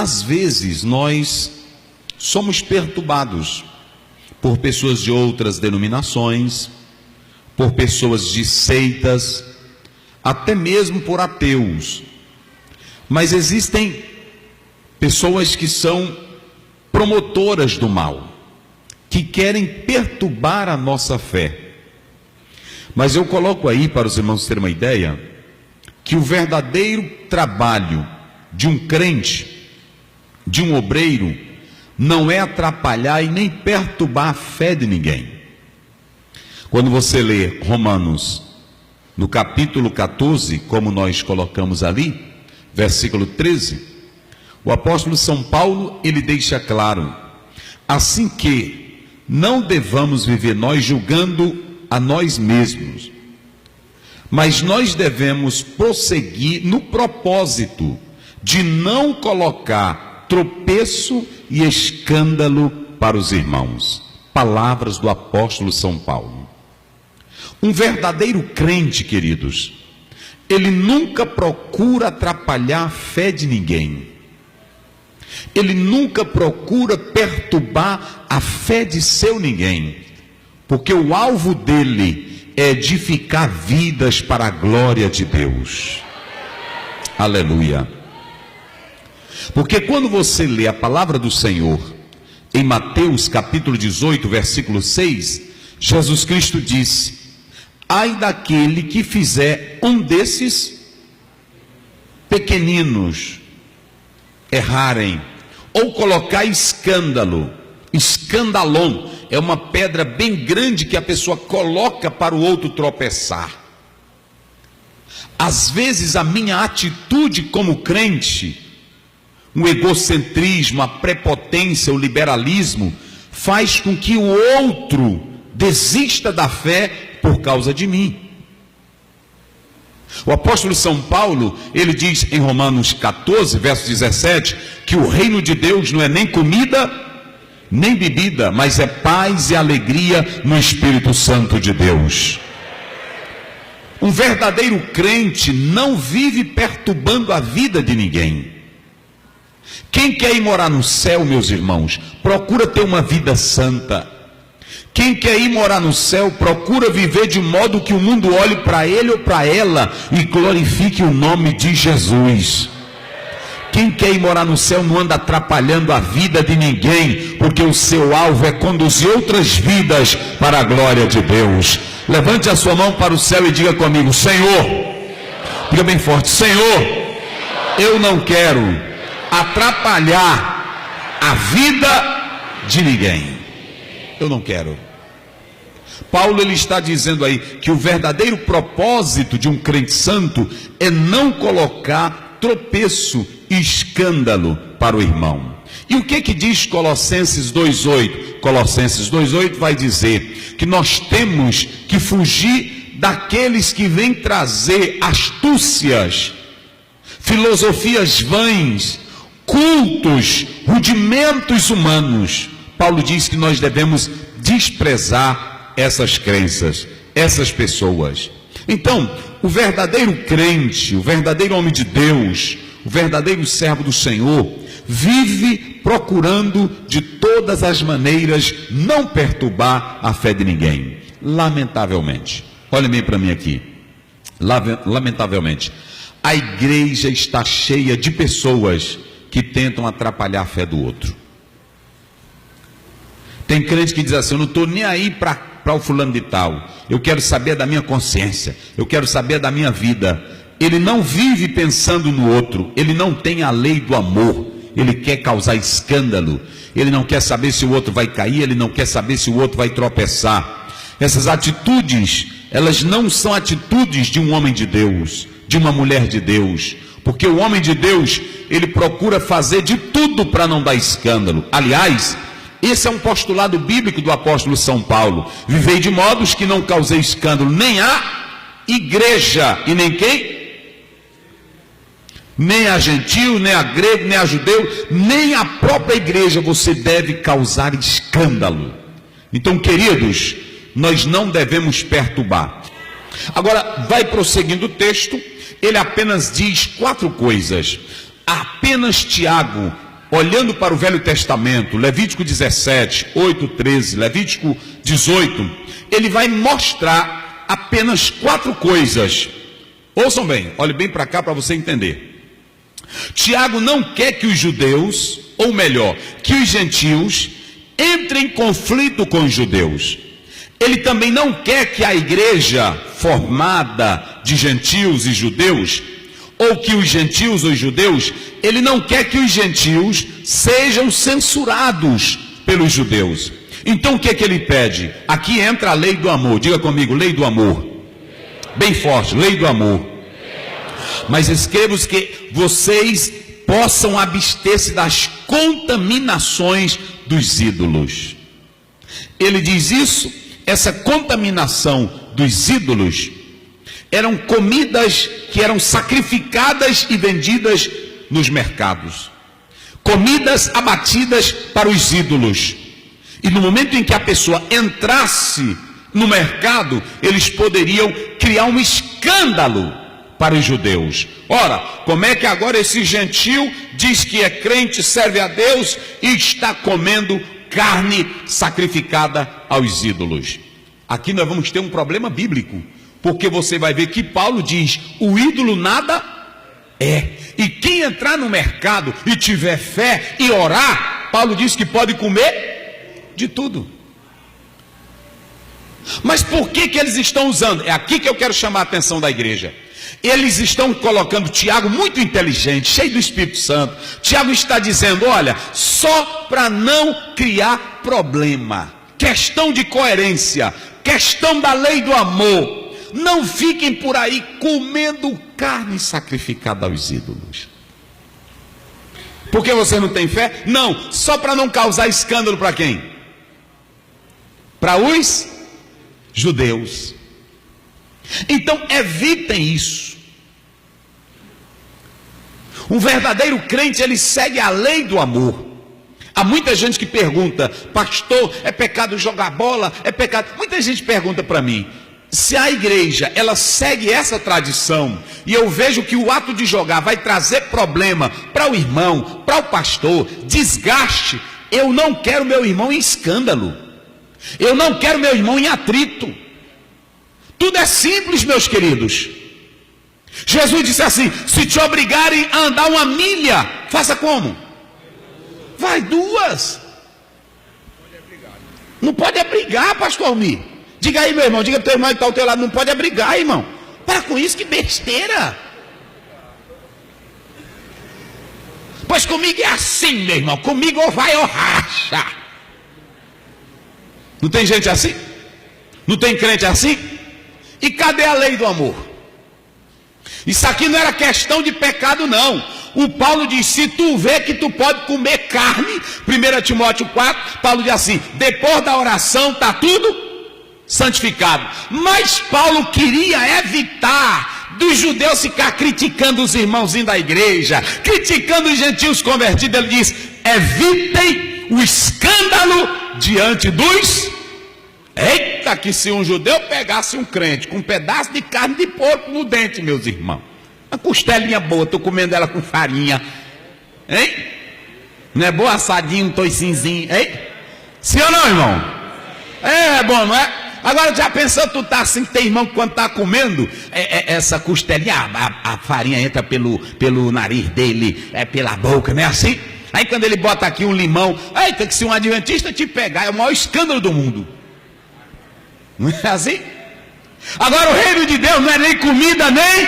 Às vezes nós somos perturbados por pessoas de outras denominações, por pessoas de seitas, até mesmo por ateus. Mas existem pessoas que são promotoras do mal, que querem perturbar a nossa fé. Mas eu coloco aí, para os irmãos terem uma ideia, que o verdadeiro trabalho de um crente, de um obreiro, não é atrapalhar e nem perturbar a fé de ninguém. Quando você lê Romanos, no capítulo 14, como nós colocamos ali, versículo 13, o apóstolo São Paulo, ele deixa claro: assim que não devamos viver nós julgando a nós mesmos, mas nós devemos prosseguir no propósito de não colocar tropeço e escândalo para os irmãos. Palavras do apóstolo São Paulo. Um verdadeiro crente, queridos, ele nunca procura atrapalhar a fé de ninguém. Ele nunca procura perturbar a fé de seu ninguém, porque o alvo dele é edificar vidas para a glória de Deus. Aleluia. Porque quando você lê a palavra do Senhor, em Mateus capítulo 18, versículo 6, Jesus Cristo disse: ai daquele que fizer um desses pequeninos errarem, ou colocar escândalo. Escandalon é uma pedra bem grande que a pessoa coloca para o outro tropeçar. Às vezes a minha atitude como crente, o egocentrismo, a prepotência, o liberalismo, faz com que o outro desista da fé por causa de mim. O apóstolo São Paulo, ele diz em Romanos 14, verso 17, que o reino de Deus não é nem comida, nem bebida, mas é paz e alegria no Espírito Santo de Deus. Um verdadeiro crente não vive perturbando a vida de ninguém. Quem quer ir morar no céu, meus irmãos, procura ter uma vida santa. Quem quer ir morar no céu, procura viver de modo que o mundo olhe para ele ou para ela e glorifique o nome de Jesus. Quem quer ir morar no céu não anda atrapalhando a vida de ninguém, porque o seu alvo é conduzir outras vidas para a glória de Deus. Levante a sua mão para o céu e diga comigo: Senhor, diga bem forte: Senhor, eu não quero atrapalhar a vida de ninguém. Eu não quero. Paulo, ele está dizendo aí que o verdadeiro propósito de um crente santo é não colocar tropeço e escândalo para o irmão. E o que diz Colossenses 2:8? Colossenses 2:8 vai dizer que nós temos que fugir daqueles que vêm trazer astúcias, filosofias vãs, cultos, rudimentos humanos. Paulo diz que nós devemos desprezar essas crenças, essas pessoas. Então, o verdadeiro crente, o verdadeiro homem de Deus, o verdadeiro servo do Senhor, vive procurando de todas as maneiras não perturbar a fé de ninguém. Lamentavelmente, olhem bem para mim aqui, lamentavelmente, a igreja está cheia de pessoas que tentam atrapalhar a fé do outro. Tem crente que diz assim: eu não estou nem aí para o fulano de tal, eu quero saber da minha consciência, eu quero saber da minha vida. Ele não vive pensando no outro, ele não tem a lei do amor, ele quer causar escândalo, ele não quer saber se o outro vai cair, ele não quer saber se o outro vai tropeçar. Essas atitudes, elas não são atitudes de um homem de Deus, de uma mulher de Deus, porque o homem de Deus, ele procura fazer de tudo para não dar escândalo. Aliás, esse é um postulado bíblico do apóstolo São Paulo: vivei de modos que não causei escândalo nem a igreja, e nem quem? Nem a gentil, nem a grego, nem a judeu, nem a própria igreja você deve causar escândalo. Então, queridos, nós não devemos perturbar. Agora, vai prosseguindo o texto, ele apenas diz 4 coisas. Apenas Tiago olhando para o Velho Testamento, Levítico 17, 8, 13, Levítico 18, ele vai mostrar apenas 4 coisas. Ouçam bem, olhe bem para cá para você entender. Tiago não quer que os judeus, ou melhor, que os gentios entrem em conflito com os judeus. Ele também não quer que a igreja formada de gentios e judeus, ou que os gentios ou os judeus, ele não quer que os gentios sejam censurados pelos judeus. Então o que é que ele pede? Aqui entra a lei do amor. Diga comigo, lei do amor. Bem forte, lei do amor. Mas escrevo que vocês possam abster-se das contaminações dos ídolos. Ele diz isso. Essa contaminação dos ídolos eram comidas que eram sacrificadas e vendidas nos mercados. Comidas abatidas para os ídolos. E no momento em que a pessoa entrasse no mercado, eles poderiam criar um escândalo para os judeus. Ora, como é que agora esse gentio diz que é crente, serve a Deus e está comendo carne sacrificada aos ídolos? Aqui nós vamos ter um problema bíblico, porque você vai ver que Paulo diz: o ídolo nada é. E quem entrar no mercado e tiver fé e orar, Paulo diz que pode comer de tudo. Mas por que eles estão usando? É aqui que eu quero chamar a atenção da igreja. Eles estão colocando Tiago muito inteligente, cheio do Espírito Santo. Tiago está dizendo: olha, só para não criar problema, questão de coerência, questão da lei do amor, não fiquem por aí comendo carne sacrificada aos ídolos. Porque você não tem fé? Não, só para não causar escândalo para quem? Para os judeus. Então evitem isso. Um verdadeiro crente, ele segue a lei do amor. Há muita gente que pergunta: pastor, é pecado jogar bola? É pecado? Muita gente pergunta para mim, se a igreja, ela segue essa tradição, e eu vejo que o ato de jogar vai trazer problema para o irmão, para o pastor, desgaste, eu não quero meu irmão em escândalo, eu não quero meu irmão em atrito. Tudo é simples, meus queridos. Jesus disse assim: se te obrigarem a andar 1 milha, faça como? Vai 2. Não pode brigar, pastor Almir. Diga aí, meu irmão, diga para o teu irmão que está ao teu lado: não pode brigar, irmão. Para com isso, que besteira. Pois comigo é assim, meu irmão, comigo ou vai ou racha. Não tem gente assim? Não tem crente assim? E cadê a lei do amor? Isso aqui não era questão de pecado, não. O Paulo diz: se tu vê que tu pode comer carne, 1 Timóteo 4, Paulo diz assim: depois da oração está tudo santificado. Mas Paulo queria evitar dos judeus ficar criticando os irmãozinhos da igreja, criticando os gentios convertidos. Ele diz: evitem o escândalo diante dos... Eita, que se um judeu pegasse um crente com um pedaço de carne de porco no dente, meus irmãos, uma costelinha boa, estou comendo ela com farinha, hein? Não é boa, assadinho, um toicinzinho, hein? Sim ou não, irmão? É bom, não é? Agora já pensou, tu tá assim, tem irmão que quando tá comendo essa costelinha, a farinha entra pelo nariz dele, pela boca, não é assim? Aí quando ele bota aqui um limão, eita, que se um adventista te pegar, é o maior escândalo do mundo. Não é assim? Agora o reino de Deus não é nem comida, nem...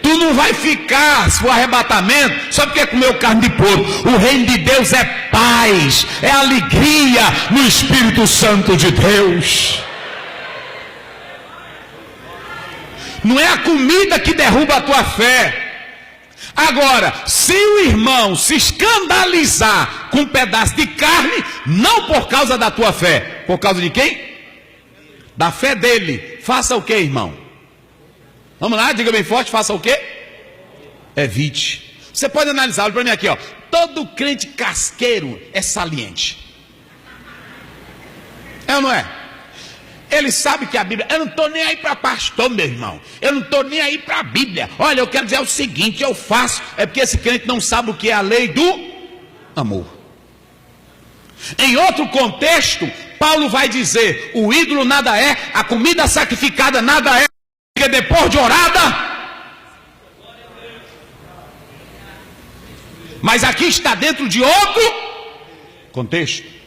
Tu não vai ficar, se for arrebatamento, só porque comeu carne de porco. O reino de Deus é paz, é alegria no Espírito Santo de Deus. Não é a comida que derruba a tua fé. Agora, se o irmão se escandalizar com um pedaço de carne, não por causa da tua fé, por causa de quem? Da fé dele. Faça o que, irmão? Vamos lá, diga bem forte, faça o quê? Evite. Você pode analisar, olha para mim aqui, ó. Todo crente casqueiro é saliente. É ou não é? Ele sabe que a Bíblia... Eu não estou nem aí para pastor, meu irmão. Eu não estou nem aí para a Bíblia. Olha, eu quero dizer o seguinte, eu faço... É porque esse crente não sabe o que é a lei do amor. Em outro contexto, Paulo vai dizer: o ídolo nada é, a comida sacrificada nada é, porque depois de orada. Mas aqui está dentro de outro contexto.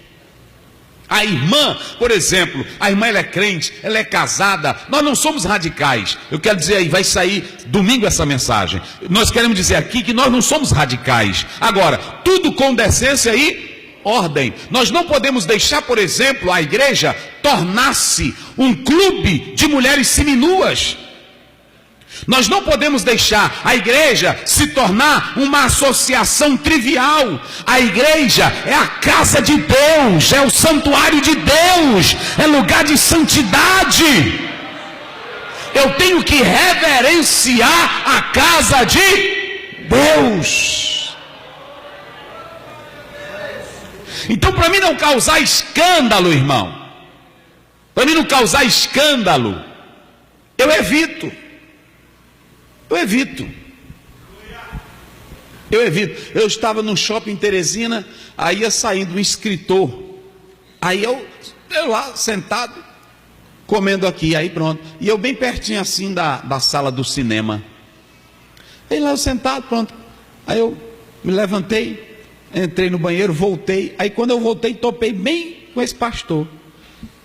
A irmã, por exemplo, a irmã ela é crente, ela é casada, nós não somos radicais. Eu quero dizer aí, vai sair domingo essa mensagem. Nós queremos dizer aqui que nós não somos radicais. Agora, tudo com decência e ordem. Nós não podemos deixar, por exemplo, a igreja tornar-se um clube de mulheres seminuas. Nós não podemos deixar a igreja se tornar uma associação trivial. A igreja é a casa de Deus, é o santuário de Deus, é lugar de santidade. Eu tenho que reverenciar a casa de Deus. Então, para mim não causar escândalo, irmão, para mim não causar escândalo, eu evito. Eu estava no shopping em Teresina, aí ia saindo um escritor, aí eu lá sentado, comendo aqui, aí pronto, e eu bem pertinho assim da sala do cinema, aí lá eu sentado, pronto, aí eu me levantei, entrei no banheiro, voltei, aí quando eu voltei, topei bem com esse pastor,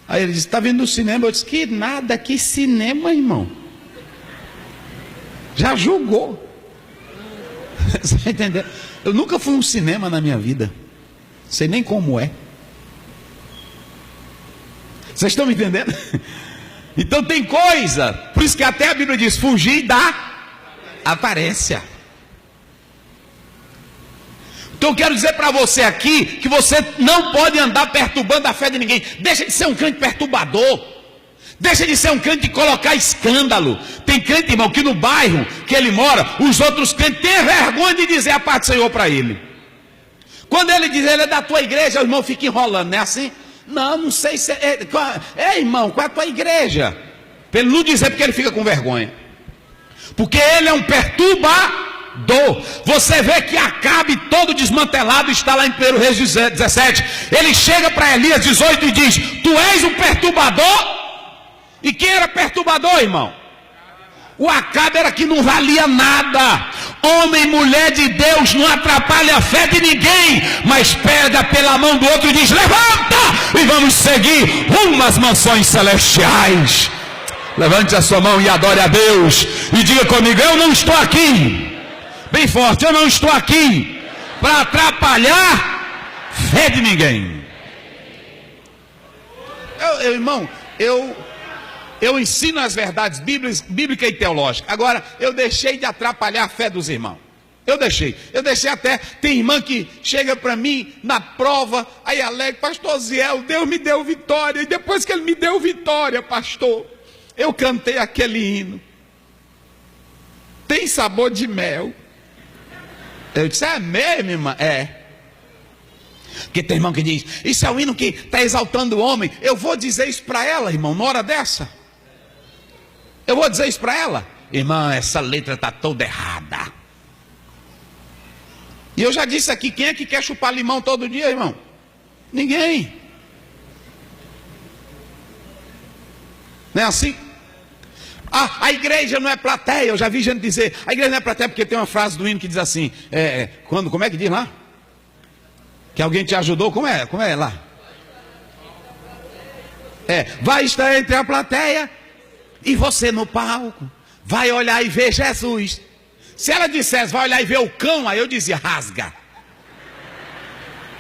aí ele disse: está vindo do cinema? Eu disse: que nada, que cinema, irmão. Já julgou. Você está entendendo? Eu nunca fui a um cinema na minha vida. Sei nem como é. Vocês estão me entendendo? Então tem coisa. Por isso que até a Bíblia diz: fugir da aparência. Então eu quero dizer para você aqui que você não pode andar perturbando a fé de ninguém. Deixa de ser um crente perturbador. Deixa de ser um crente de colocar escândalo. Tem crente, irmão, que no bairro que ele mora, os outros crentes têm vergonha de dizer a paz do Senhor para ele. Quando ele diz: ele é da tua igreja, o irmão fica enrolando, não é assim? Não sei se irmão, qual é a tua igreja? Para ele não dizer, porque ele fica com vergonha. Porque ele é um perturbador. Você vê que Acabe todo desmantelado está lá em 1 Reis 17. Ele chega para Elias 18 e diz: tu és um perturbador? E quem era perturbador, irmão? O Acabe era que não valia nada. Homem e mulher de Deus não atrapalha a fé de ninguém, mas pega pela mão do outro e diz: levanta e vamos seguir rumo às mansões celestiais. Levante a sua mão e adore a Deus e diga comigo: eu não estou aqui, bem forte, eu não estou aqui para atrapalhar fé de ninguém. Irmão, eu ensino as verdades bíblicas e teológicas. Agora, eu deixei de atrapalhar a fé dos irmãos. Eu deixei até. Tem irmã que chega para mim na prova, aí alega: pastor Ziel, Deus me deu vitória. E depois que ele me deu vitória, pastor, eu cantei aquele hino. Tem sabor de mel. Eu disse: é mesmo, irmã? É. Porque tem irmão que diz: isso é um hino que está exaltando o homem. Eu vou dizer isso para ela, irmão, na hora dessa. Eu vou dizer isso para ela: irmã, essa letra está toda errada. E eu já disse aqui: quem é que quer chupar limão todo dia, irmão? Ninguém. Não é assim? A igreja não é plateia. Eu já vi gente dizer: a igreja não é plateia, porque tem uma frase do hino que diz assim: como é que diz lá? Que alguém te ajudou, como é lá? Vai estar entre a plateia e você no palco, vai olhar e ver Jesus. Se ela dissesse: vai olhar e ver o cão, aí eu dizia: rasga,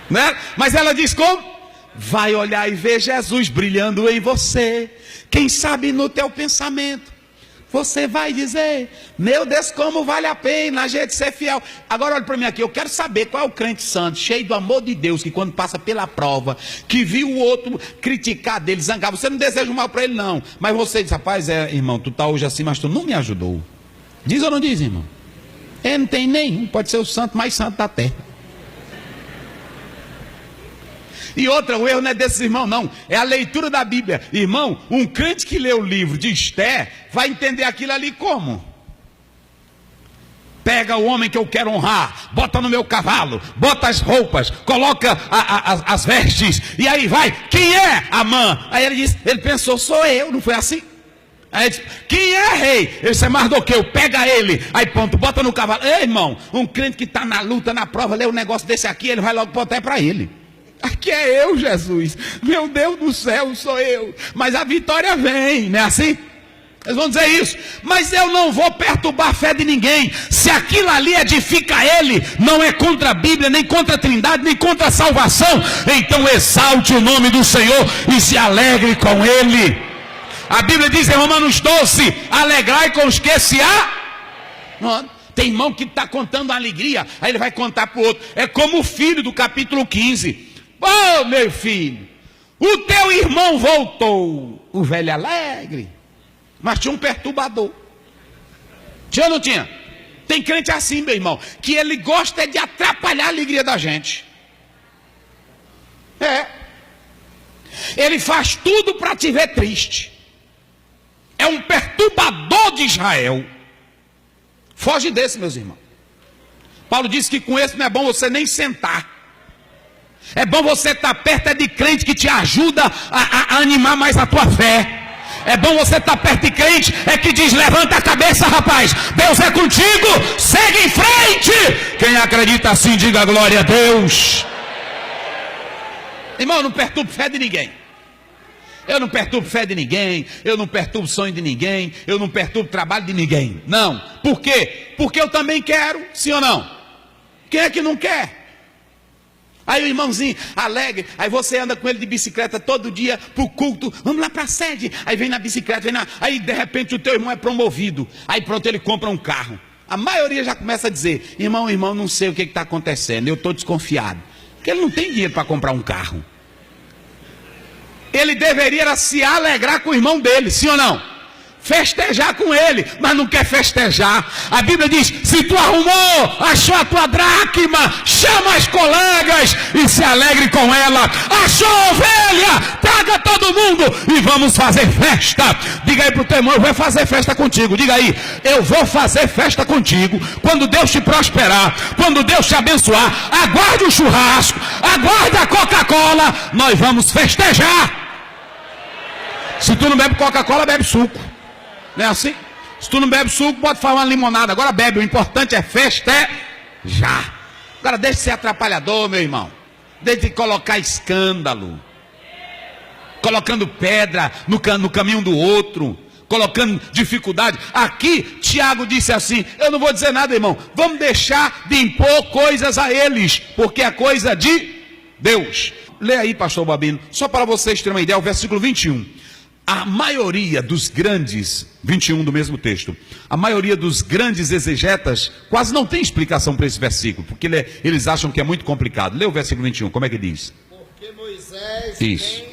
né? Mas ela diz como? Vai olhar e ver Jesus brilhando em você. Quem sabe no teu pensamento você vai dizer: meu Deus, como vale a pena a gente ser fiel. Agora olha para mim aqui, eu quero saber qual é o crente santo, cheio do amor de Deus, que quando passa pela prova, que viu o outro criticar dele, zangar, você não deseja o mal para ele não, mas você diz: rapaz, irmão, tu está hoje assim, mas tu não me ajudou. Diz ou não diz, irmão? Não tem nenhum, pode ser o santo mais santo da terra. E outra, o erro não é desses irmãos não, é a leitura da Bíblia. Irmão, um crente que lê o livro de Esther vai entender aquilo ali como? pega o homem que eu quero honrar, bota no meu cavalo, bota as roupas, coloca as vestes, e aí vai, quem é Amã? Aí ele pensou, sou eu, não foi assim? Aí ele disse, quem é rei? Ele disse, é Mardoqueu, pega ele, aí pronto, bota no cavalo. Ei, irmão, um crente que está na luta, na prova, lê um negócio desse aqui, ele vai logo botar é para ele. Aqui é eu, Jesus, meu Deus do céu, sou eu, mas a vitória vem, não é assim? Eles vão dizer isso, mas eu não vou perturbar a fé de ninguém. Se aquilo ali edifica ele, não é contra a Bíblia, nem contra a Trindade, nem contra a salvação, então exalte o nome do Senhor e se alegre com ele. A Bíblia diz em Romanos 12, alegrai com os que se Tem irmão que está contando uma alegria, aí ele vai contar para o outro. É como o filho do capítulo 15. Ô meu filho, o teu irmão voltou. O velho alegre, mas tinha um perturbador. Tinha ou não tinha? Tem crente assim, meu irmão, que ele gosta de atrapalhar a alegria da gente. Ele faz tudo para te ver triste. É um perturbador de Israel. Foge desse, meus irmãos. Paulo disse que com esse não é bom você nem sentar. É bom você estar perto de crente que te ajuda a animar mais a tua fé. É bom você estar perto de crente que diz, levanta a cabeça, rapaz, Deus é contigo, segue em frente. Quem acredita assim, diga glória a Deus. Irmão, não perturbe fé de ninguém. Eu não perturbo fé de ninguém, eu não perturbo sonho de ninguém, eu não perturbo trabalho de ninguém. Não. Por quê? Porque eu também quero, sim ou não? Quem é que não quer? Aí o irmãozinho alegre, aí você anda com ele de bicicleta todo dia pro culto, vamos lá para a sede. Aí vem na bicicleta, aí de repente o teu irmão é promovido. Aí pronto, ele compra um carro. A maioria já começa a dizer, irmão, não sei o que está acontecendo, eu estou desconfiado. Porque ele não tem dinheiro para comprar um carro. Ele deveria se alegrar com o irmão dele, sim ou não? Festejar com ele, mas não quer festejar. A Bíblia diz, se tu arrumou, achou a tua dracma, chama as colegas e se alegre com ela. Achou a ovelha, traga todo mundo e vamos fazer festa. Diga aí pro teu irmão, eu vou fazer festa contigo. Diga aí, eu vou fazer festa contigo. Quando Deus te prosperar, quando Deus te abençoar, aguarde o churrasco, aguarde a Coca-Cola, nós vamos festejar. Se tu não bebe Coca-Cola, bebe suco. Não é assim? Se tu não bebe suco, pode falar uma limonada. Agora bebe, o importante é festejar. Agora deixe de ser atrapalhador, meu irmão. Deixe de colocar escândalo, colocando pedra no caminho do outro, colocando dificuldade. Aqui, Tiago disse assim, eu não vou dizer nada, irmão, vamos deixar de impor coisas a eles, porque é coisa de Deus. Lê aí, pastor Babino, só para vocês terem uma ideia, o versículo 21. A maioria dos grandes, 21 do mesmo texto, a maioria dos grandes exegetas quase não tem explicação para esse versículo, porque eles acham que é muito complicado. Lê o versículo 21, como é que diz? Porque Moisés Isso.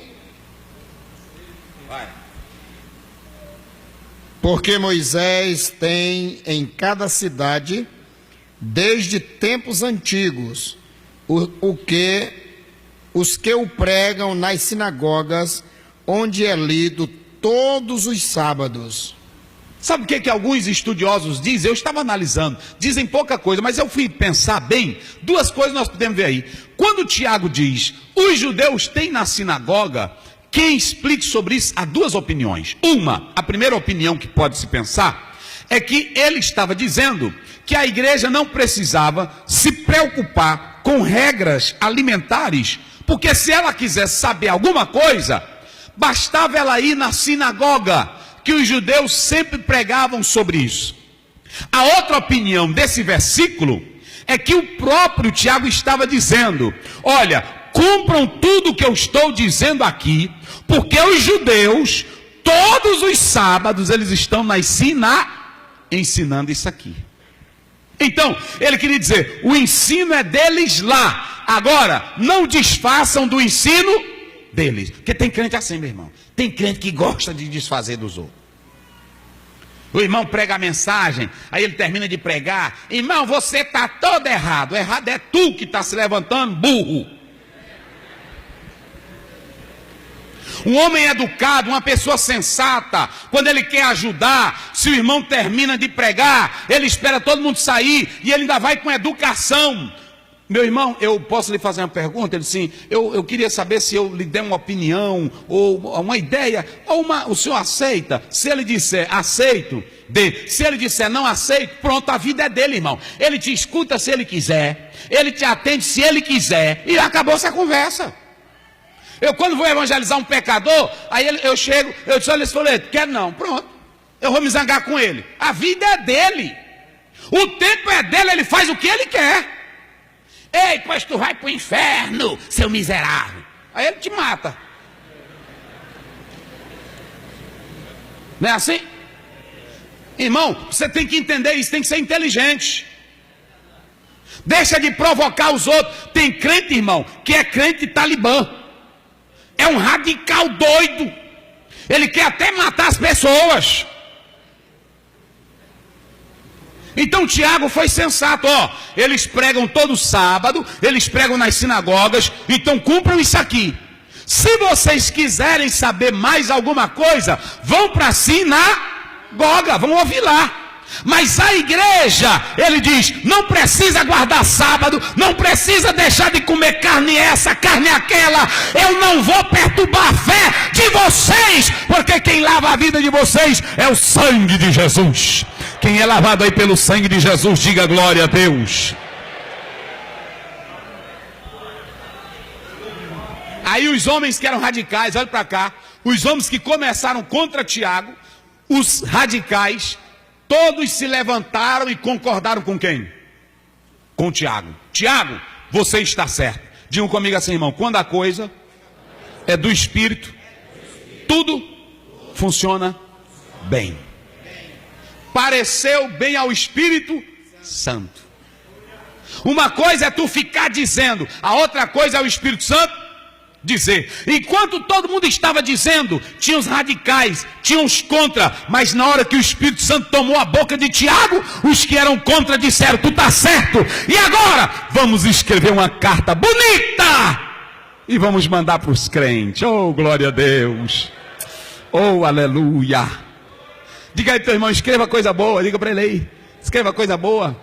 Porque Moisés tem em cada cidade, desde tempos antigos, os que o pregam nas sinagogas, onde é lido todos os sábados. Sabe o que alguns estudiosos dizem? Eu estava analisando, dizem pouca coisa, mas eu fui pensar bem, duas coisas nós podemos ver aí. Quando Tiago diz, os judeus têm na sinagoga, quem explique sobre isso, há duas opiniões. A primeira opinião que pode se pensar, é que ele estava dizendo que a igreja não precisava se preocupar com regras alimentares, porque se ela quisesse saber alguma coisa, bastava ela ir na sinagoga, que os judeus sempre pregavam sobre isso. A outra opinião desse versículo é que o próprio Tiago estava dizendo, olha, cumpram tudo o que eu estou dizendo aqui, porque os judeus, todos os sábados, eles estão ensinando isso aqui. Então, ele queria dizer, o ensino é deles lá, agora, não desfaçam do ensino deles, porque tem crente assim, meu irmão, tem crente que gosta de desfazer dos outros. O irmão prega a mensagem, aí ele termina de pregar, irmão, você está todo errado é tu que está se levantando, burro. Um homem educado, uma pessoa sensata, quando ele quer ajudar, se o irmão termina de pregar, ele espera todo mundo sair e ele ainda vai com educação. Meu irmão, eu posso lhe fazer uma pergunta? Ele disse, eu queria saber se eu lhe der uma opinião, ou uma ideia, o senhor aceita? Se ele disser aceito, dê. Se ele disser não aceito, pronto, a vida é dele, irmão. Ele te escuta se ele quiser, ele te atende se ele quiser, e acabou essa conversa. Eu quando vou evangelizar um pecador, aí eu chego, eu disse, olha esse folheto, quer não, pronto. Eu vou me zangar com ele. A vida é dele. O tempo é dele, ele faz o que ele quer. Ei, pois tu vai para o inferno, seu miserável. Aí ele te mata. Não é assim? Irmão, você tem que entender isso, tem que ser inteligente. Deixa de provocar os outros. Tem crente, irmão, que é crente talibã. É um radical doido. Ele quer até matar as pessoas. Então Tiago foi sensato, eles pregam todo sábado, eles pregam nas sinagogas, então cumpram isso aqui. Se vocês quiserem saber mais alguma coisa, vão para a sinagoga, vão ouvir lá. Mas a igreja, ele diz, não precisa guardar sábado, não precisa deixar de comer carne essa, carne aquela. Eu não vou perturbar a fé de vocês, porque quem lava a vida de vocês é o sangue de Jesus. Quem é lavado aí pelo sangue de Jesus, diga glória a Deus. Aí os homens que eram radicais, olha para cá, os homens que começaram contra Tiago, os radicais, todos se levantaram e concordaram com quem? Com Tiago. Tiago, você está certo. Digam comigo assim, irmão, quando a coisa é do Espírito, tudo funciona bem. Pareceu bem ao Espírito Santo. Uma coisa é tu ficar dizendo, a outra coisa é o Espírito Santo dizer. Enquanto todo mundo estava dizendo, tinha os radicais, tinha os contra, mas na hora que o Espírito Santo tomou a boca de Tiago, os que eram contra disseram, tu está certo, e agora vamos escrever uma carta bonita e vamos mandar para os crentes. Oh, glória a Deus, oh, aleluia. Diga aí pro teu irmão, escreva coisa boa, diga para ele aí, escreva coisa boa.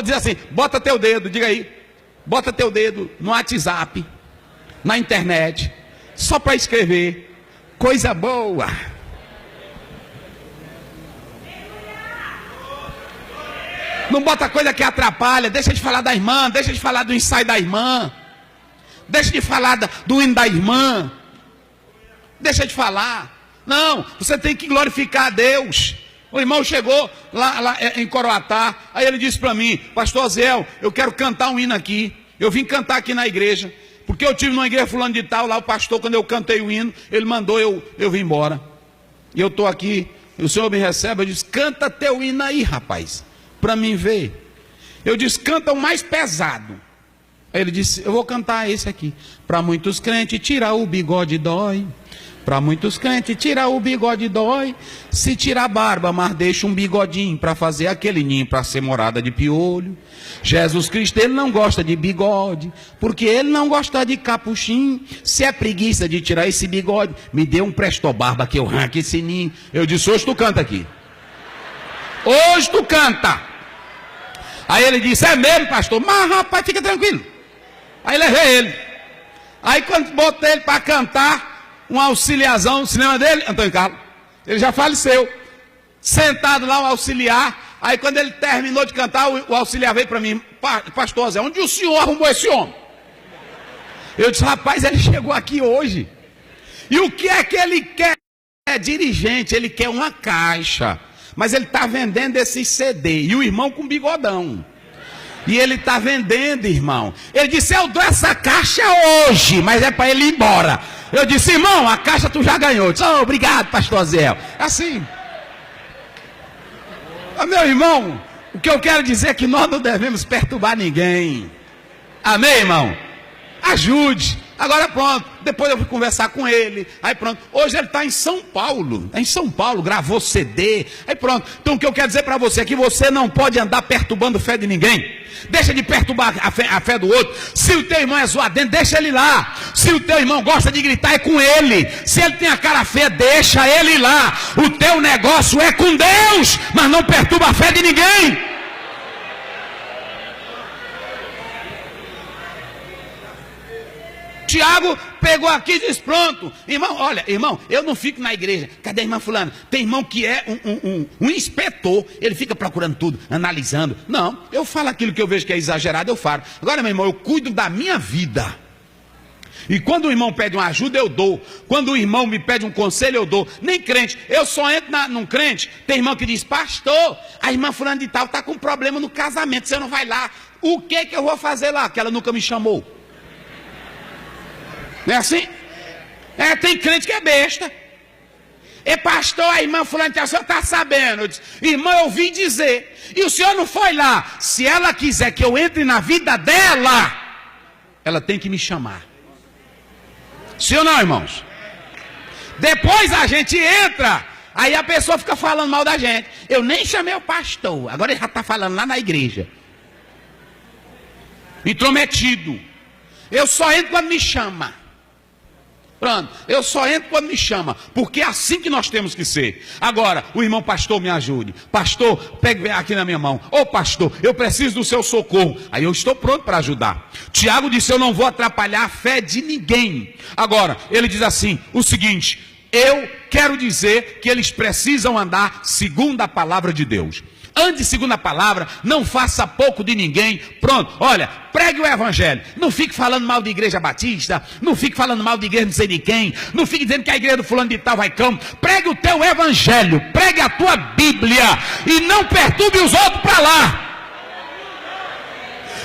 Diz assim, bota teu dedo, diga aí, bota teu dedo no WhatsApp, na internet, só para escrever coisa boa. Não bota coisa que atrapalha. Deixa de falar da irmã, deixa de falar do ensaio da irmã, deixa de falar do hino da irmã, deixa de falar. Não, você tem que glorificar a Deus. O irmão chegou lá em Coroatá, aí ele disse para mim, pastor Zéu, eu quero cantar um hino aqui, eu vim cantar aqui na igreja, porque eu tive numa igreja fulano de tal, lá o pastor, quando eu cantei o hino, ele mandou eu vir embora. E eu estou aqui, o senhor me recebe, eu disse, canta teu hino aí, rapaz, para mim ver. Eu disse, canta o mais pesado. Aí ele disse, eu vou cantar esse aqui. Para muitos crentes, tirar o bigode dói. Para muitos crentes, tirar o bigode dói. Se tira a barba, mas deixa um bigodinho para fazer aquele ninho para ser morada de piolho. Jesus Cristo, ele não gosta de bigode, porque ele não gosta de capuchinho. Se é preguiça de tirar esse bigode, me dê um prestobarba que eu arranque esse ninho. Eu disse, hoje tu canta aqui. Hoje tu canta. Aí ele disse, é mesmo, pastor? Mas rapaz, fica tranquilo. Aí levei ele. Aí quando botei ele para cantar, um auxiliarzão no cinema dele, Antônio Carlos, ele já faleceu, sentado lá, um auxiliar. Aí quando ele terminou de cantar, o auxiliar veio para mim, pastor Zé, onde o senhor arrumou esse homem? Eu disse, rapaz, ele chegou aqui hoje, e o que é que ele quer? É dirigente, ele quer uma caixa, mas ele está vendendo esse CD, e o irmão com bigodão, e ele está vendendo, irmão. Ele disse, eu dou essa caixa hoje, mas é para ele ir embora. Eu disse, irmão, a caixa tu já ganhou. Eu disse, oh, obrigado, pastor Zé. Assim. Meu irmão, o que eu quero dizer é que nós não devemos perturbar ninguém. Amém, irmão? Ajude. Agora pronto, depois eu fui conversar com ele. Aí pronto, hoje ele está em São Paulo. Em São Paulo, gravou CD. Aí pronto, então o que eu quero dizer para você é que você não pode andar perturbando a fé de ninguém. Deixa de perturbar a fé do outro. Se o teu irmão é zoadento, deixa ele lá. Se o teu irmão gosta de gritar, é com ele. Se ele tem a cara feia, deixa ele ir lá. O teu negócio é com Deus, mas não perturba a fé de ninguém. Tiago pegou aqui e disse: pronto, irmão, olha, irmão, eu não fico na igreja. Cadê a irmã fulana? Tem irmão que é um inspetor, ele fica procurando tudo, analisando. Não, eu falo aquilo que eu vejo que é exagerado, eu falo. Agora, meu irmão, eu cuido da minha vida. E quando o irmão pede uma ajuda, eu dou. Quando o irmão me pede um conselho, eu dou. Nem crente, eu só entro num crente. Tem irmão que diz: pastor, a irmã fulana de tal está com problema no casamento, você não vai lá. O que eu vou fazer lá? Que ela nunca me chamou. Não é assim? Tem crente que é besta. Pastor, a irmã fulana, o senhor está sabendo? Eu disse: irmã, eu ouvi dizer. E o senhor não foi lá. Se ela quiser que eu entre na vida dela, ela tem que me chamar. Sim ou não, irmãos? Depois a gente entra, aí a pessoa fica falando mal da gente. Eu nem chamei o pastor, agora ele já está falando lá na igreja. Intrometido. Eu só entro quando me chama. Pronto, eu só entro quando me chama, porque é assim que nós temos que ser. Agora, o irmão pastor me ajude. Pastor, pegue aqui na minha mão. Ô pastor, eu preciso do seu socorro. Aí eu estou pronto para ajudar. Tiago disse: eu não vou atrapalhar a fé de ninguém. Agora, ele diz assim, o seguinte: eu quero dizer que eles precisam andar segundo a palavra de Deus. Ande segundo a palavra, não faça pouco de ninguém. Pronto, olha, pregue o evangelho. Não fique falando mal de igreja batista, não fique falando mal de igreja não sei de quem, não fique dizendo que a igreja do fulano de tal vai cão. Pregue o teu evangelho, pregue a tua Bíblia e não perturbe os outros para lá.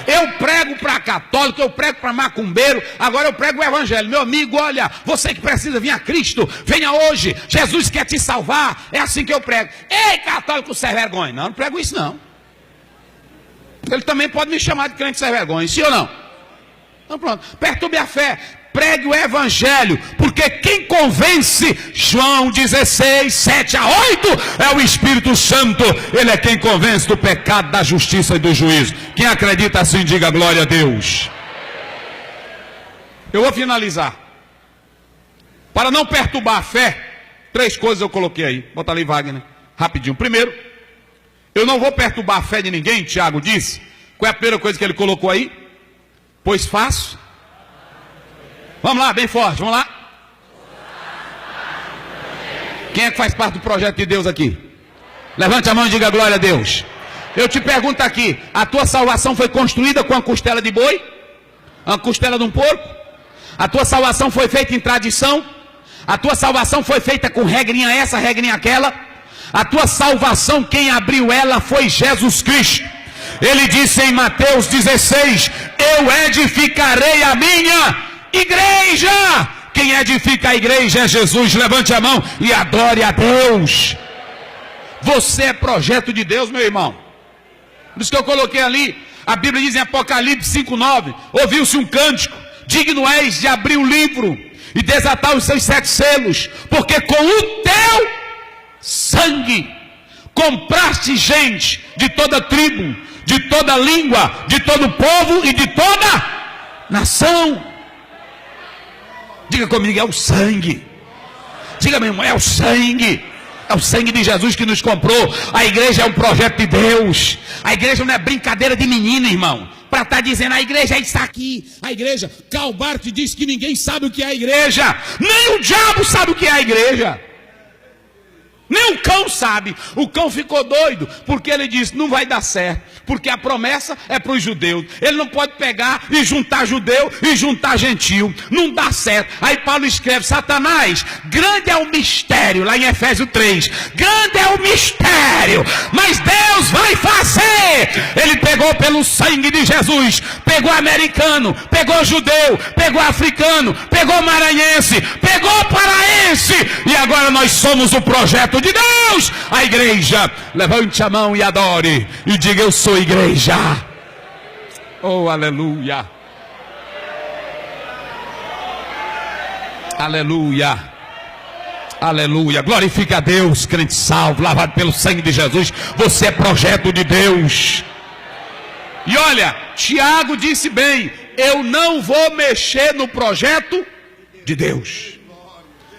Eu prego para católico, eu prego para macumbeiro, agora eu prego o evangelho. Meu amigo, olha, você que precisa vir a Cristo, venha hoje, Jesus quer te salvar. É assim que eu prego. Ei, católico sem vergonha. Não prego isso não. Ele também pode me chamar de crente sem vergonha, sim ou não? Então pronto, perturbe a fé. Pregue o evangelho, porque quem convence, João 16, 7 a 8, é o Espírito Santo. Ele é quem convence do pecado, da justiça e do juízo. Quem acredita assim, diga glória a Deus. Eu vou finalizar. Para não perturbar a fé, 3 coisas eu coloquei aí. Bota ali, Wagner, rapidinho. Primeiro, eu não vou perturbar a fé de ninguém, Tiago disse. Qual é a primeira coisa que ele colocou aí? Pois faço. Vamos lá, bem forte, vamos lá. Quem é que faz parte do projeto de Deus aqui? Levante a mão e diga glória a Deus. Eu te pergunto aqui, a tua salvação foi construída com a costela de boi? A costela de um porco? A tua salvação foi feita em tradição? A tua salvação foi feita com regrinha essa, regrinha aquela? A tua salvação, quem abriu ela foi Jesus Cristo. Ele disse em Mateus 16, eu edificarei a minha igreja. Quem edifica a igreja é Jesus. Levante a mão e adore a Deus. Você é projeto de Deus, meu irmão. Por isso que eu coloquei ali, a Bíblia diz em Apocalipse 5:9, ouviu-se um cântico: digno és de abrir o livro e desatar os seus 7 selos, porque com o teu sangue compraste gente de toda tribo, de toda língua, de todo povo e de toda nação. Diga comigo, é o sangue. Diga, meu irmão, é o sangue. É o sangue de Jesus que nos comprou. A igreja é um projeto de Deus. A igreja não é brincadeira de menino, irmão. Para estar dizendo, a igreja é isso aqui. A igreja, Karl Barth diz que ninguém sabe o que é a igreja. Nem o diabo sabe o que é a igreja. Nem o cão sabe. O cão ficou doido, porque ele disse, não vai dar certo. Porque a promessa é para os judeus. Ele não pode pegar e juntar judeu e juntar gentil. Não dá certo. Aí Paulo escreve, Satanás, grande é o mistério, lá em Efésios 3. Grande é o mistério, mas Deus vai fazer. Ele pegou pelo sangue de Jesus, pegou americano, pegou judeu, pegou africano, pegou maranhense, pegou paraense. E agora nós somos o projeto de Deus. A igreja, levante a mão e adore e diga, eu sou igreja. Oh, aleluia. Aleluia. Aleluia. Glorifica a Deus, crente salvo, lavado pelo sangue de Jesus. Você é projeto de Deus. E olha, Tiago disse bem, eu não vou mexer no projeto de Deus.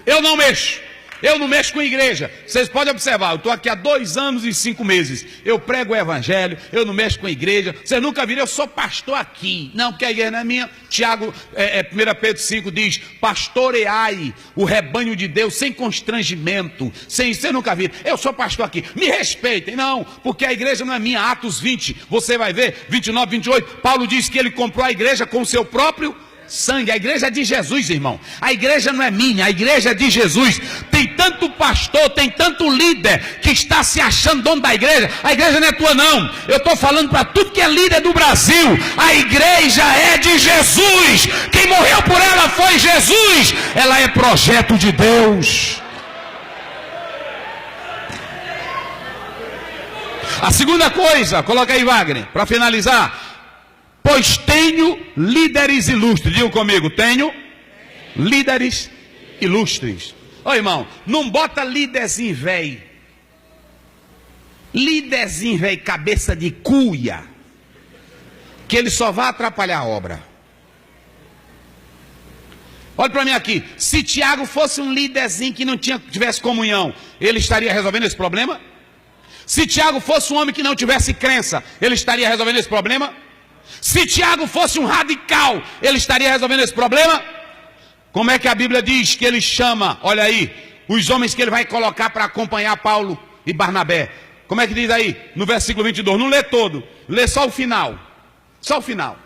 Eu não mexo. Eu não mexo com igreja. Vocês podem observar, eu estou aqui há 2 anos e 5 meses. Eu prego o evangelho, eu não mexo com igreja. Vocês nunca viram, eu sou pastor aqui. Não, porque a igreja não é minha. Tiago, 1 Pedro 5 diz, pastoreai o rebanho de Deus sem constrangimento. Vocês nunca viram, eu sou pastor aqui. Me respeitem. Não, porque a igreja não é minha. Atos 20, você vai ver, 29, 28. Paulo diz que ele comprou a igreja com o seu próprio sangue. A igreja é de Jesus, irmão. A igreja não é minha, a igreja é de Jesus. Tem tanto pastor, tem tanto líder que está se achando dono da igreja. A igreja não é tua, não. Eu estou falando para tudo que é líder do Brasil. A igreja é de Jesus. Quem morreu por ela foi Jesus. Ela é projeto de Deus. A segunda coisa, coloca aí, Wagner, para finalizar. Pois tenho líderes ilustres. Diga comigo, tenho líderes ilustres. Ô irmão, não bota líderzinho velho. Líderzinho velho, cabeça de cuia. Que ele só vai atrapalhar a obra. Olha para mim aqui. Se Tiago fosse um líderzinho que não tivesse comunhão, ele estaria resolvendo esse problema? Se Tiago fosse um homem que não tivesse crença, ele estaria resolvendo esse problema? Se Tiago fosse um radical, ele estaria resolvendo esse problema? Como é que a Bíblia diz que ele chama, olha aí, os homens que ele vai colocar para acompanhar Paulo e Barnabé? Como é que diz aí, no versículo 22? Não lê todo, lê só o final. Só o final.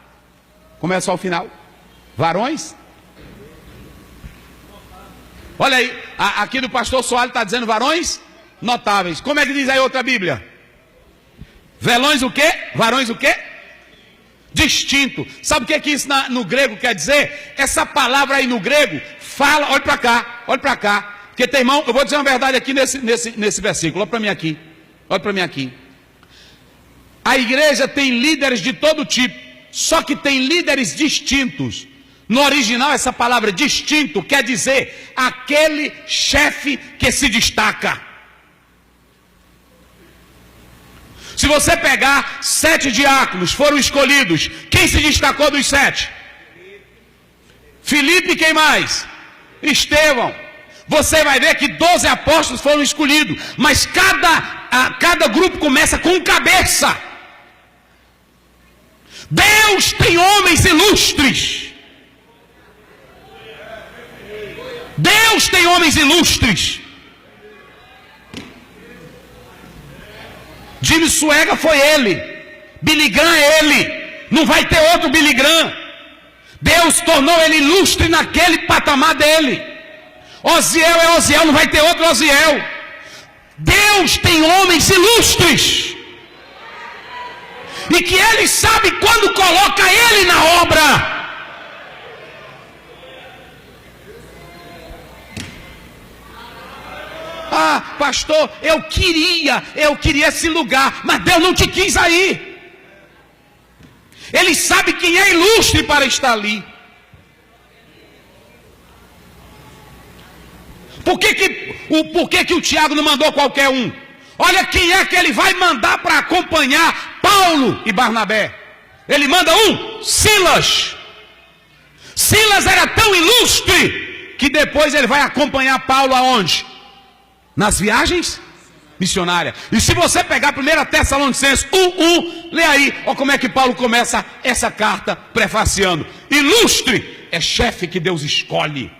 Como é só o final? Varões? Olha aí, aqui do pastor Soalho está dizendo varões notáveis. Como é que diz aí outra Bíblia? Velões o quê? Varões o quê? Distinto. Sabe o que isso no grego quer dizer? Essa palavra aí no grego fala, olha para cá, porque tem irmão, eu vou dizer uma verdade aqui nesse versículo, olha para mim aqui, a igreja tem líderes de todo tipo, só que tem líderes distintos. No original essa palavra distinto quer dizer aquele chefe que se destaca. Se você pegar 7 diáconos, foram escolhidos. Quem se destacou dos 7? Filipe, quem mais? Estevão. Você vai ver que 12 apóstolos foram escolhidos. Mas cada grupo começa com cabeça. Deus tem homens ilustres. Deus tem homens ilustres. Jimmy Swaggart foi ele, Billy Graham é ele, não vai ter outro Billy Graham. Deus tornou ele ilustre naquele patamar dele. Osiel é Osiel, não vai ter outro Osiel. Deus tem homens ilustres, e que ele sabe quando coloca ele na obra. Ah, pastor, eu queria esse lugar, mas Deus não te quis aí. Ele sabe quem é ilustre para estar ali. Por que que o Tiago não mandou qualquer um? Olha quem é que ele vai mandar para acompanhar Paulo e Barnabé. Ele manda um, Silas. Silas era tão ilustre que depois ele vai acompanhar Paulo aonde? Nas viagens missionárias. E se você pegar 1 Tessalonicenses 1:1, lê aí, olha como é que Paulo começa essa carta prefaciando. Ilustre é chefe que Deus escolhe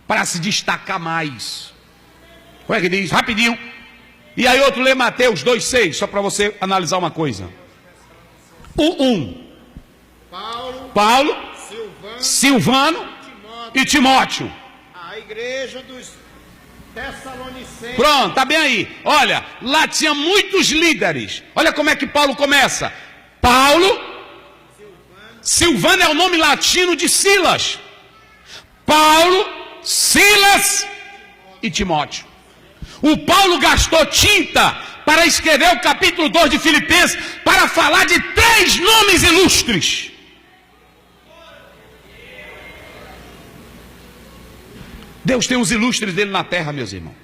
para se destacar mais. Como é que diz? Rapidinho. E aí outro lê Mateus 2:6, só para você analisar uma coisa. 1:1. Paulo, Silvano e Timóteo. A igreja dos Tessalonicenses. Pronto, tá bem aí. Olha, lá tinha muitos líderes. Olha como é que Paulo começa. Paulo, Silvano é o nome latino de Silas. Paulo, Silas e Timóteo. O Paulo gastou tinta para escrever o capítulo 2 de Filipenses para falar de 3 nomes ilustres. Deus tem os ilustres dele na terra, meus irmãos.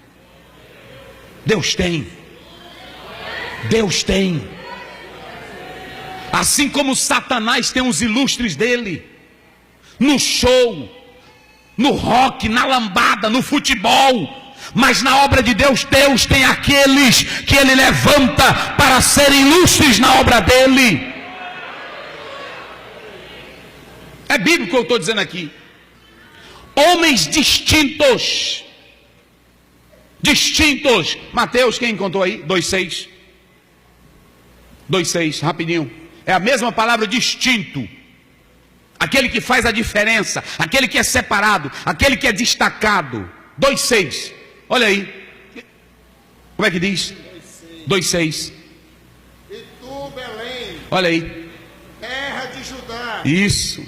Deus tem. Deus tem. Assim como Satanás tem os ilustres dele. no show, no rock, na lambada, no futebol. Mas na obra de Deus, Deus tem aqueles que Ele levanta para serem ilustres na obra dEle. É bíblico o que eu estou dizendo aqui. Homens distintos. Distintos. Mateus, quem encontrou aí? 2,6. 2,6, rapidinho. É a mesma palavra distinto. Aquele que faz a diferença. Aquele que é separado. Aquele que é destacado. 2,6. Olha aí. Como é que diz? 2,6. E tu, Belém, olha aí. terra de Judá, Isso.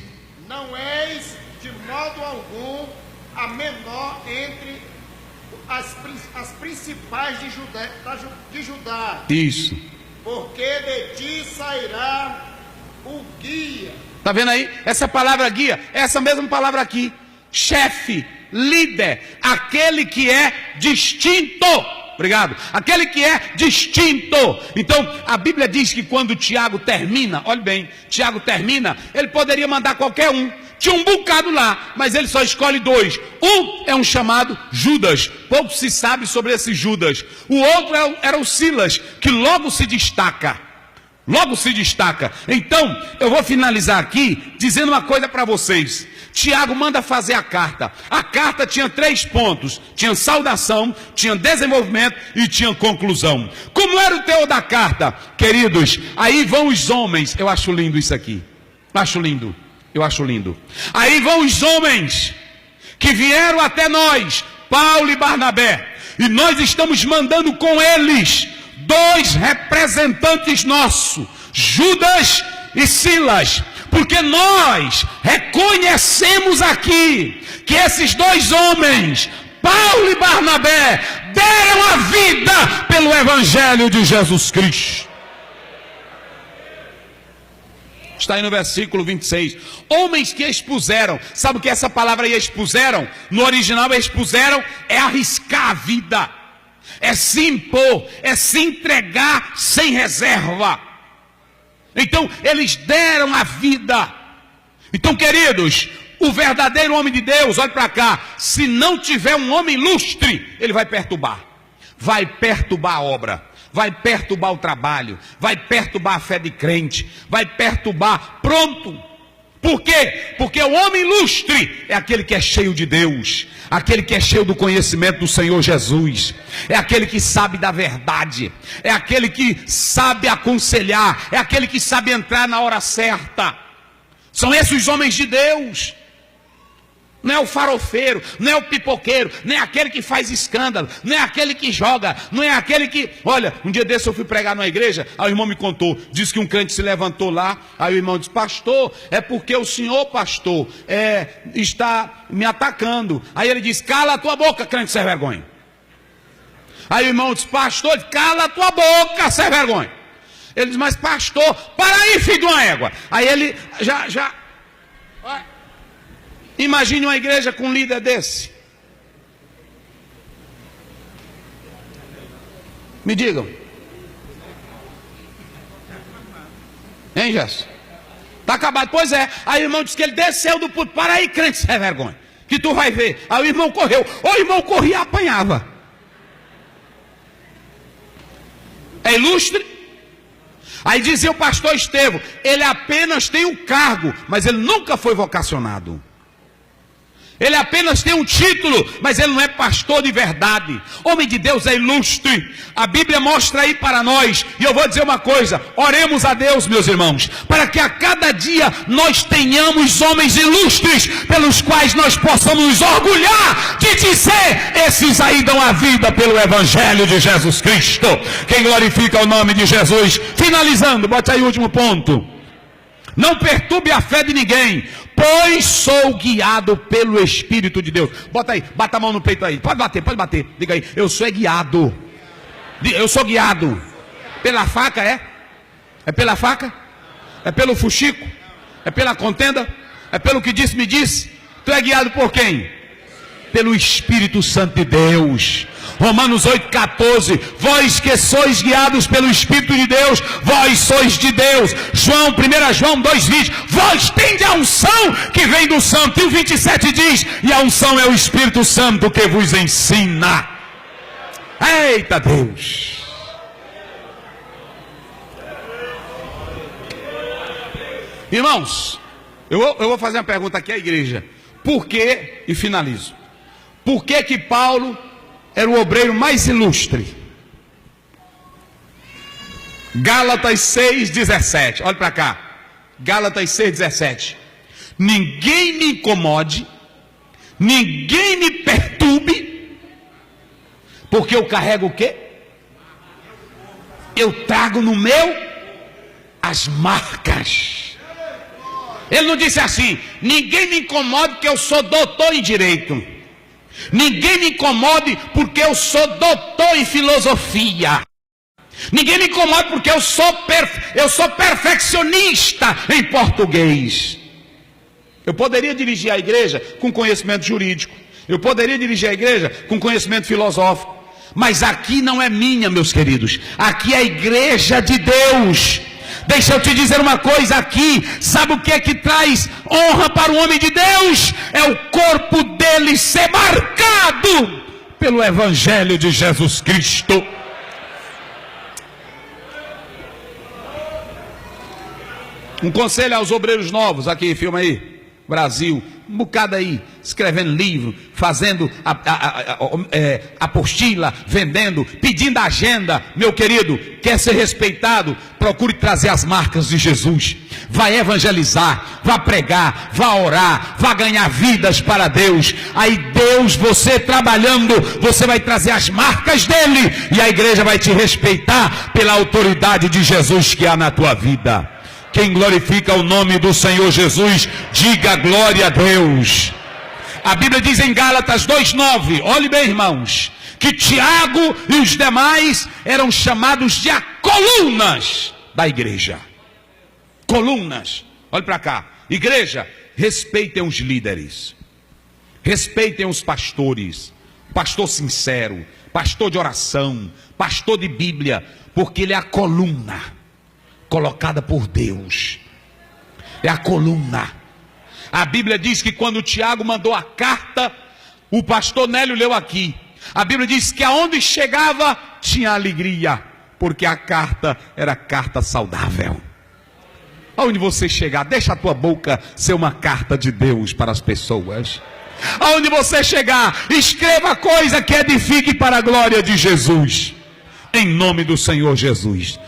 não és de modo algum a menor entre as principais de Judá, Isso. porque de ti sairá o guia. Está vendo aí? Essa palavra guia, essa mesma palavra aqui. Chefe, líder, aquele que é distinto. Obrigado. Aquele que é distinto. Então, a Bíblia diz que quando Tiago termina, olha bem, Tiago termina, ele poderia mandar qualquer um. Tinha um bocado lá, mas ele só escolhe 2. Um é um chamado Judas. Pouco se sabe sobre esse Judas. O outro era o Silas, que logo se destaca. Logo se destaca. Então, eu vou finalizar aqui dizendo uma coisa para vocês. Tiago manda fazer a carta. A carta tinha 3 pontos. Tinha saudação, tinha desenvolvimento e tinha conclusão. Como era o teor da carta? Queridos, aí vão os homens. Eu acho lindo isso aqui. Acho lindo. Eu acho lindo. Aí vão os homens que vieram até nós, Paulo e Barnabé. E nós estamos mandando com eles 2 representantes nossos, Judas e Silas. Porque nós reconhecemos aqui que esses 2 homens, Paulo e Barnabé, deram a vida pelo Evangelho de Jesus Cristo. Está aí no versículo 26. Homens que expuseram. Sabe o que essa palavra aí expuseram? No original expuseram é arriscar a vida. É se impor. É se entregar sem reserva. Então eles deram a vida. Então, queridos, o verdadeiro homem de Deus, olha para cá, se não tiver um homem ilustre, ele vai perturbar. Vai perturbar a obra. Vai perturbar o trabalho, vai perturbar a fé de crente, vai perturbar, pronto. Por quê? Porque o homem ilustre é aquele que é cheio de Deus, aquele que é cheio do conhecimento do Senhor Jesus, é aquele que sabe da verdade, é aquele que sabe aconselhar, é aquele que sabe entrar na hora certa. São esses os homens de Deus. Não é o farofeiro, não é o pipoqueiro, nem é aquele que faz escândalo, não é aquele que joga, não é aquele que... Olha, um dia desse eu fui pregar numa igreja, aí o irmão me contou, disse que um crente se levantou lá, aí o irmão disse, pastor, é porque o senhor, pastor, está me atacando. Aí ele disse, cala a tua boca, crente sem vergonha. Aí o irmão disse, pastor, cala a tua boca, sem vergonha. Ele disse, mas pastor, para aí, filho de uma égua. Aí ele já... Imagine uma igreja com um líder desse. Me digam. Hein, Gerson? Está acabado. Pois é. Aí o irmão disse que ele desceu do púlpito. Para aí, crente, sem vergonha, que tu vai ver. Aí o irmão correu. O irmão corria e apanhava. É ilustre? Aí dizia o pastor Estevão, ele apenas tem um cargo, mas ele nunca foi vocacionado. Ele apenas tem um título, mas ele não é pastor de verdade. Homem de Deus é ilustre. A Bíblia mostra aí para nós. E eu vou dizer uma coisa. Oremos a Deus, meus irmãos, para que a cada dia nós tenhamos homens ilustres, pelos quais nós possamos nos orgulhar de dizer, esses aí dão a vida pelo Evangelho de Jesus Cristo. Quem glorifica o nome de Jesus. Finalizando, bote aí o último ponto. Não perturbe a fé de ninguém, pois sou guiado pelo Espírito de Deus. Bota aí, bata a mão no peito aí. Pode bater. Diga aí, eu sou guiado. Eu sou guiado. Pela faca, é? É pela faca? É pelo fuxico? É pela contenda? É pelo que disse, me disse? Tu é guiado por quem? pelo Espírito Santo de Deus. Romanos 8,14, vós que sois guiados pelo Espírito de Deus, vós sois de Deus. 1 João 2,20, vós tendes a unção que vem do Santo. E o 27 diz, e a unção é o Espírito Santo que vos ensina. Eita Deus! Irmãos, eu vou fazer uma pergunta aqui à igreja. Por que, e finalizo, por que Paulo era o obreiro mais ilustre? Gálatas 6,17. Olha para cá. Gálatas 6,17. Ninguém me incomode, ninguém me perturbe, porque eu carrego o quê? Eu trago no meu as marcas. Ele não disse assim, ninguém me incomode porque eu sou doutor em direito. Ninguém me incomode porque eu sou doutor em filosofia. Ninguém me incomode porque eu sou perfeccionista em português. Eu poderia dirigir a igreja com conhecimento jurídico. Eu poderia dirigir a igreja com conhecimento filosófico. Mas aqui não é minha, meus queridos. Aqui é a igreja de Deus. Deixa eu te dizer uma coisa aqui. Sabe o que é que traz honra para o homem de Deus? É o corpo dele ser marcado pelo Evangelho de Jesus Cristo. Um conselho aos obreiros novos. Aqui, filma aí. Brasil, um bocado aí, escrevendo livro, fazendo apostila, vendendo, pedindo agenda. Meu querido, quer ser respeitado? Procure trazer as marcas de Jesus. Vai evangelizar, vai pregar, vai orar, vai ganhar vidas para Deus. Aí Deus, você trabalhando, você vai trazer as marcas dele, e a igreja vai te respeitar pela autoridade de Jesus que há na tua vida. Quem glorifica o nome do Senhor Jesus, diga glória a Deus. A Bíblia diz em Gálatas 2,9, olhe bem, irmãos, que Tiago e os demais eram chamados de colunas da igreja. Colunas. Olhe para cá. Igreja, respeitem os líderes. Respeitem os pastores. Pastor sincero, pastor de oração, pastor de Bíblia, porque ele é a coluna colocada por Deus. É a coluna. A Bíblia diz que quando Tiago mandou a carta, o pastor Nélio leu aqui. A Bíblia diz que aonde chegava tinha alegria, porque a carta era carta saudável. Aonde você chegar, deixa a tua boca ser uma carta de Deus para as pessoas. Aonde você chegar, escreva coisa que edifique para a glória de Jesus. Em nome do Senhor Jesus.